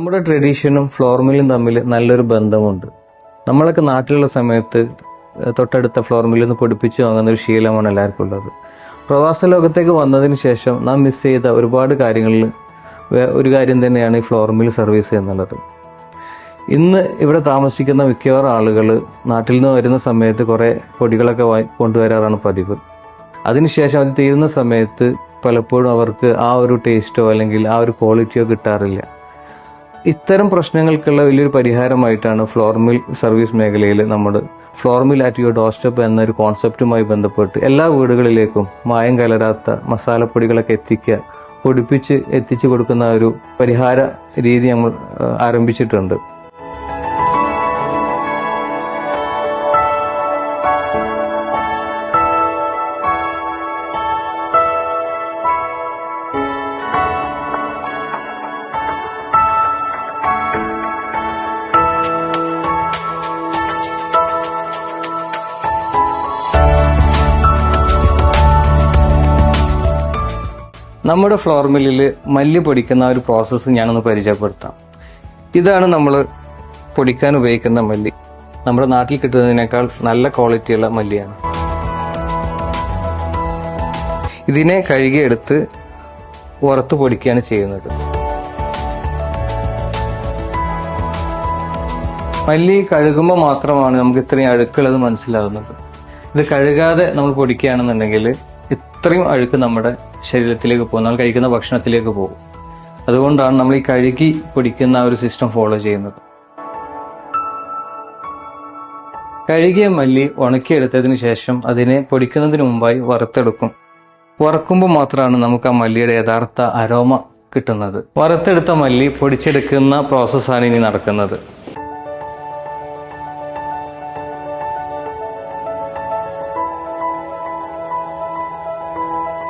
നമ്മുടെ ട്രഡീഷനും ഫ്ലോർ മില്ലും തമ്മിൽ നല്ലൊരു ബന്ധമുണ്ട്. നമ്മളൊക്കെ നാട്ടിലുള്ള സമയത്ത് തൊട്ടടുത്ത ഫ്ലോർ മില്ലിൽ നിന്ന് പൊടിപ്പിച്ച് വാങ്ങുന്ന ഒരു ശീലമാണ് എല്ലാവർക്കും ഉള്ളത്. പ്രവാസ ലോകത്തേക്ക് വന്നതിന് ശേഷം നാം മിസ് ചെയ്ത ഒരുപാട് കാര്യങ്ങളിൽ ഒരു കാര്യം തന്നെയാണ് ഈ ഫ്ലോർ മിൽ സർവീസ് എന്നുള്ളത്. ഇന്ന് ഇവിടെ താമസിക്കുന്ന മിക്കവാറും ആളുകൾ നാട്ടിൽ നിന്ന് വരുന്ന സമയത്ത് കുറേ പൊടികളൊക്കെ കൊണ്ടുവരാറാണ് പതിവ്. അതിനുശേഷം അത് തീരുന്ന സമയത്ത് പലപ്പോഴും അവർക്ക് ആ ഒരു ടേസ്റ്റോ അല്ലെങ്കിൽ ആ ഒരു ക്വാളിറ്റിയോ കിട്ടാറില്ല. ഇത്തരം പ്രശ്നങ്ങൾക്കുള്ള വലിയൊരു പരിഹാരമായിട്ടാണ് ഫ്ലോർ മിൽ സർവീസ് മേഖലയിൽ നമ്മൾ floor mill at your door step എന്നൊരു കോൺസെപ്റ്റുമായി ബന്ധപ്പെട്ട് എല്ലാ വീടുകളിലേക്കും മായം കലരാത്ത മസാലപ്പൊടികളൊക്കെ പൊടിപ്പിച്ച് എത്തിച്ചു കൊടുക്കുന്ന ഒരു പരിഹാര രീതി നമ്മൾ ആരംഭിച്ചിട്ടുണ്ട്. നമ്മുടെ ഫ്ലോർ മില്ലിൽ മല്ലി പൊടിക്കുന്ന ഒരു പ്രോസസ്സ് ഞാനൊന്ന് പരിചയപ്പെടുത്താം. ഇതാണ് നമ്മൾ പൊടിക്കാൻ ഉപയോഗിക്കുന്ന മല്ലി. നമ്മുടെ നാട്ടിൽ കിട്ടുന്നതിനേക്കാൾ നല്ല ക്വാളിറ്റിയുള്ള മല്ലിയാണ്. ഇതിനെ കഴുകിയെടുത്ത് വറുത്ത് പൊടിക്കുകയാണ് ചെയ്യുന്നത്. മല്ലി കഴുകുമ്പോൾ മാത്രമാണ് നമുക്ക് ഇത്രയും അഴുക്കുള്ളത് മനസ്സിലാകുന്നത്. ഇത് കഴുകാതെ നമ്മൾ പൊടിക്കുകയാണെന്നുണ്ടെങ്കിൽ ഇത്രയും അഴുക്ക് നമ്മുടെ ശരീരത്തിലേക്ക് പോകും, നമ്മൾ കഴിക്കുന്ന ഭക്ഷണത്തിലേക്ക് പോകും. അതുകൊണ്ടാണ് നമ്മൾ ഈ കഴുകി പൊടിക്കുന്ന ഒരു സിസ്റ്റം ഫോളോ ചെയ്യുന്നത്. കഴുകിയ മല്ലി ഉണക്കിയെടുത്തതിന് ശേഷം അതിനെ പൊടിക്കുന്നതിന് മുമ്പായി വറുത്തെടുക്കും. വറക്കുമ്പോൾ മാത്രമാണ് നമുക്ക് ആ മല്ലിയുടെ യഥാർത്ഥ അരോമ കിട്ടുന്നത്. വറുത്തെടുത്ത മല്ലി പൊടിച്ചെടുക്കുന്ന പ്രോസസ്സാണ് ഇനി നടക്കുന്നത്.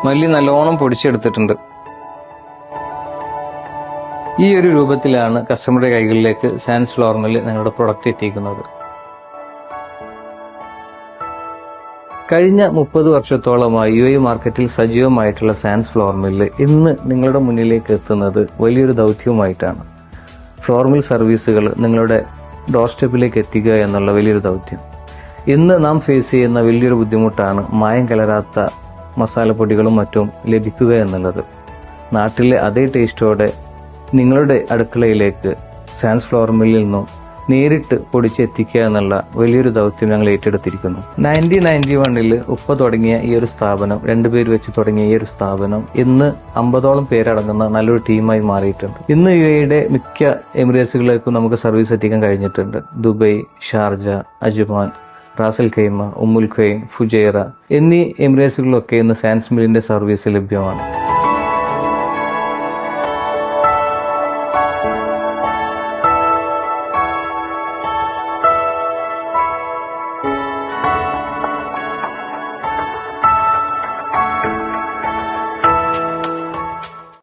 മല്ലി നല്ലോണം പൊടിച്ചെടുത്തിട്ടുണ്ട്. ഈ ഒരു രൂപത്തിലാണ് കസ്റ്റമറുടെ കൈകളിലേക്ക് സാൻസ് ഫ്ലോർ മില്ല് നിങ്ങളുടെ പ്രൊഡക്റ്റ് എത്തിക്കുന്നത്. കഴിഞ്ഞ 30 വർഷത്തോളമായി UAE മാർക്കറ്റിൽ സജീവമായിട്ടുള്ള സാൻസ് ഫ്ലോർ മില്ല് ഇന്ന് നിങ്ങളുടെ മുന്നിലേക്ക് എത്തുന്നത് വലിയൊരു ദൗത്യവുമായിട്ടാണ്. ഫ്ലോർ മിൽ സർവീസുകൾ നിങ്ങളുടെ ഡോർ സ്റ്റെപ്പിലേക്ക് എത്തിക്കുക എന്നുള്ള വലിയൊരു ദൗത്യം. ഇന്ന് നാം ഫേസ് ചെയ്യുന്ന വലിയൊരു ബുദ്ധിമുട്ടാണ് മായം കലരാത്ത മസാലപ്പൊടികളും മറ്റും ലഭിക്കുക എന്നുള്ളത്. നാട്ടിലെ അതേ ടേസ്റ്റോടെ നിങ്ങളുടെ അടുക്കളയിലേക്ക് സാൻസ് ഫ്ലോർ മില്ലിൽ നിന്നും നേരിട്ട് പൊടിച്ചെത്തിക്കുക എന്നുള്ള വലിയൊരു ദൗത്യം ഞങ്ങൾ ഏറ്റെടുത്തിരിക്കുന്നു. 1991 ഉപ്പ തുടങ്ങിയ ഈ ഒരു സ്ഥാപനം, 2 പേര് വെച്ച് തുടങ്ങിയ ഈ ഒരു സ്ഥാപനം ഇന്ന് 50ഓളം പേരടങ്ങുന്ന നല്ലൊരു ടീമായി മാറിയിട്ടുണ്ട്. ഇന്ന് UAEയുടെ മിക്ക എമിറേറ്റ്സുകളിലേക്കും നമുക്ക് സർവീസ് എത്തിക്കാൻ കഴിഞ്ഞിട്ടുണ്ട്. Dubai, Sharjah, Ajman, Ras al Khaimah, ഉമ്മുൽ ഖുവൈൻ, ഫുജൈറ എന്നീ എമിറേറ്റ്സുകളിലൊക്കെ ഇന്ന് സാൻസ് മില്ലിന്റെ സർവീസ് ലഭ്യമാണ്.